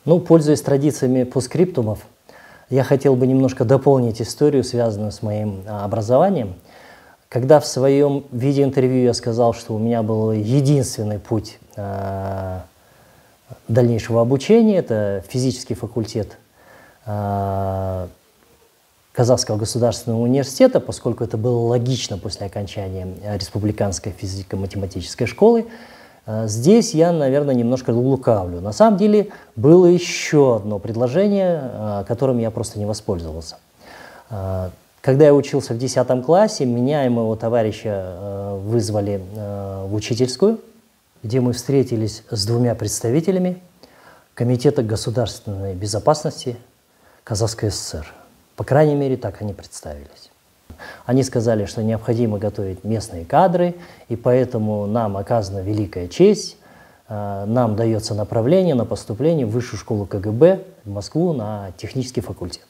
Ну, пользуясь традициями постскриптумов, я хотел бы немножко дополнить историю, связанную с моим образованием. Когда в своем видеоинтервью я сказал, что у меня был единственный путь дальнейшего обучения, это физический факультет Казахского государственного университета, поскольку это было логично после окончания Республиканской физико-математической школы, здесь я, наверное, немножко лукавлю. На самом деле было еще одно предложение, которым я просто не воспользовался. Когда я учился в 10 классе, меня и моего товарища вызвали в учительскую, где мы встретились с двумя представителями Комитета государственной безопасности Казахской ССР. По крайней мере, так они представились. Они сказали, что необходимо готовить местные кадры, и поэтому нам оказана великая честь, нам дается направление на поступление в Высшую школу КГБ в Москву на технический факультет.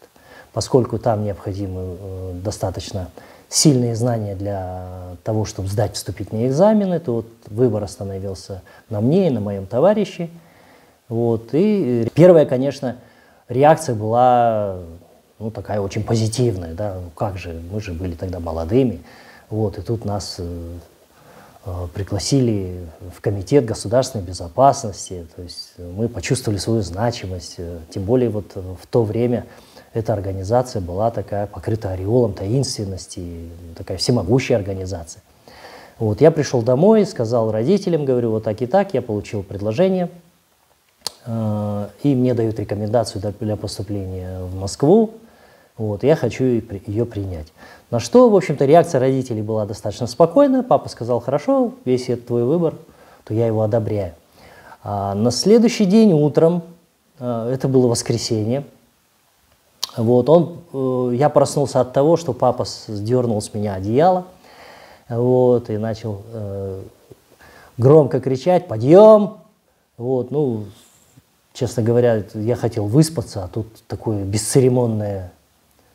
Поскольку там необходимы достаточно сильные знания для того, чтобы сдать вступительные экзамены, то вот выбор остановился на мне и на моем товарище. Вот. И первая, конечно, реакция была такая очень позитивная. Да? Ну, как же, мы же были тогда молодыми. Вот. И тут нас пригласили в Комитет государственной безопасности. То есть мы почувствовали свою значимость. Тем более вот в то время эта организация была такая покрыта ореолом таинственности, такая всемогущая организация. Вот, я пришел домой, сказал родителям, говорю, вот так и так, я получил предложение, и мне дают рекомендацию для поступления в Москву, вот, я хочу ее принять. На что, в общем-то, реакция родителей была достаточно спокойная, папа сказал, хорошо, если это твой выбор, то я его одобряю. А на следующий день утром, это было воскресенье, вот, я проснулся от того, что папа сдернул с меня одеяло, вот, и начал громко кричать «Подъем!». Вот, ну, честно говоря, я хотел выспаться, а тут такая бесцеремонная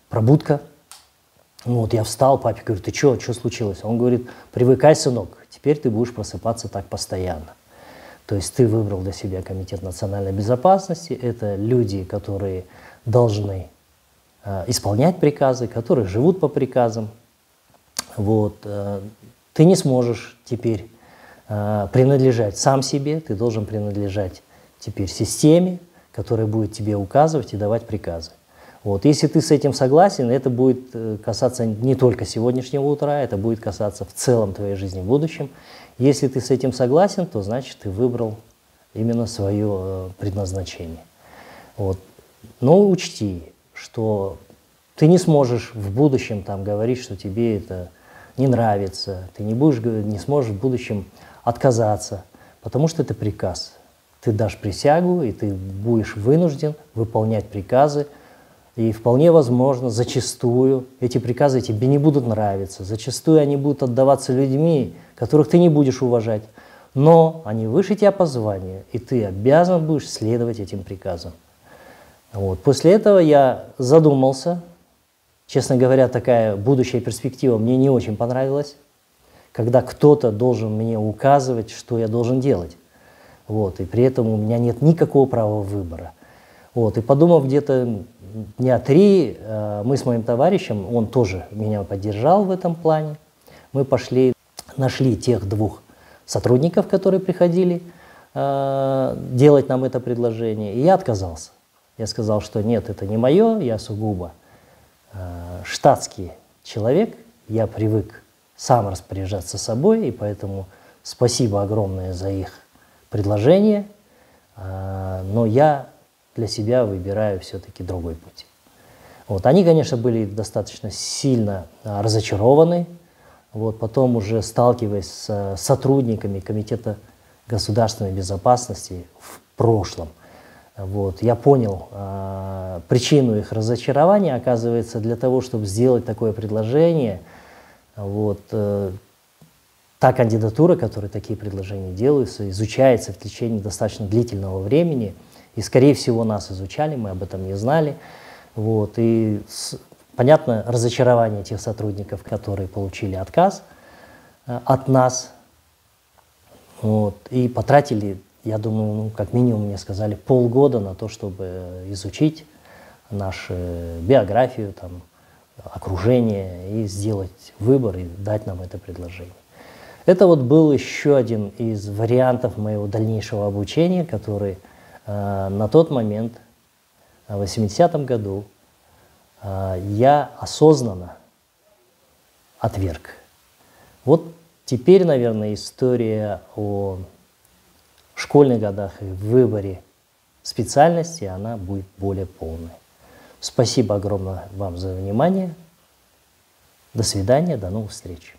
пробудка. Вот, я встал, папе говорю, ты что случилось? Он говорит, привыкай, сынок, теперь ты будешь просыпаться так постоянно. То есть ты выбрал для себя Комитет национальной безопасности, это люди, которые должны исполнять приказы, которые живут по приказам. Вот. Ты не сможешь теперь принадлежать сам себе, ты должен принадлежать теперь системе, которая будет тебе указывать и давать приказы. Вот. Если ты с этим согласен, это будет касаться не только сегодняшнего утра, это будет касаться в целом твоей жизни в будущем. Если ты с этим согласен, то значит ты выбрал именно свое предназначение. Вот. Но учти, что ты не сможешь в будущем там говорить, что тебе это не нравится, ты не сможешь в будущем отказаться, потому что это приказ. Ты дашь присягу, и ты будешь вынужден выполнять приказы, и вполне возможно, зачастую эти приказы тебе не будут нравиться, зачастую они будут отдаваться людьми, которых ты не будешь уважать, но они выше тебя по званию, и ты обязан будешь следовать этим приказам. Вот. После этого я задумался. Честно говоря, такая будущая перспектива мне не очень понравилась, когда кто-то должен мне указывать, что я должен делать. Вот. И при этом у меня нет никакого права выбора. Вот. И подумав где-то дня 3, мы с моим товарищем, он тоже меня поддержал в этом плане, мы пошли, нашли тех 2 сотрудников, которые приходили делать нам это предложение, и я отказался. Я сказал, что нет, это не мое, я сугубо штатский человек, я привык сам распоряжаться собой, и поэтому спасибо огромное за их предложение, но я для себя выбираю все-таки другой путь. Вот. Они, конечно, были достаточно сильно разочарованы, вот. Потом уже сталкиваясь с сотрудниками Комитета государственной безопасности в прошлом, вот, я понял причину их разочарования. Оказывается, для того, чтобы сделать такое предложение, вот, та кандидатура, которой такие предложения делаются, изучается в течение достаточно длительного времени. И, скорее всего, нас изучали, мы об этом не знали. Вот, и, понятно, разочарование тех сотрудников, которые получили отказ от нас, вот, и потратили я думаю, ну, как минимум мне сказали полгода на то, чтобы изучить нашу биографию, там, окружение и сделать выбор и дать нам это предложение. Это вот был еще один из вариантов моего дальнейшего обучения, который на тот момент, в 80-м году, я осознанно отверг. Вот теперь, наверное, история о школьных годах и выборе специальности, она будет более полной. Спасибо огромное вам за внимание. До свидания, до новых встреч.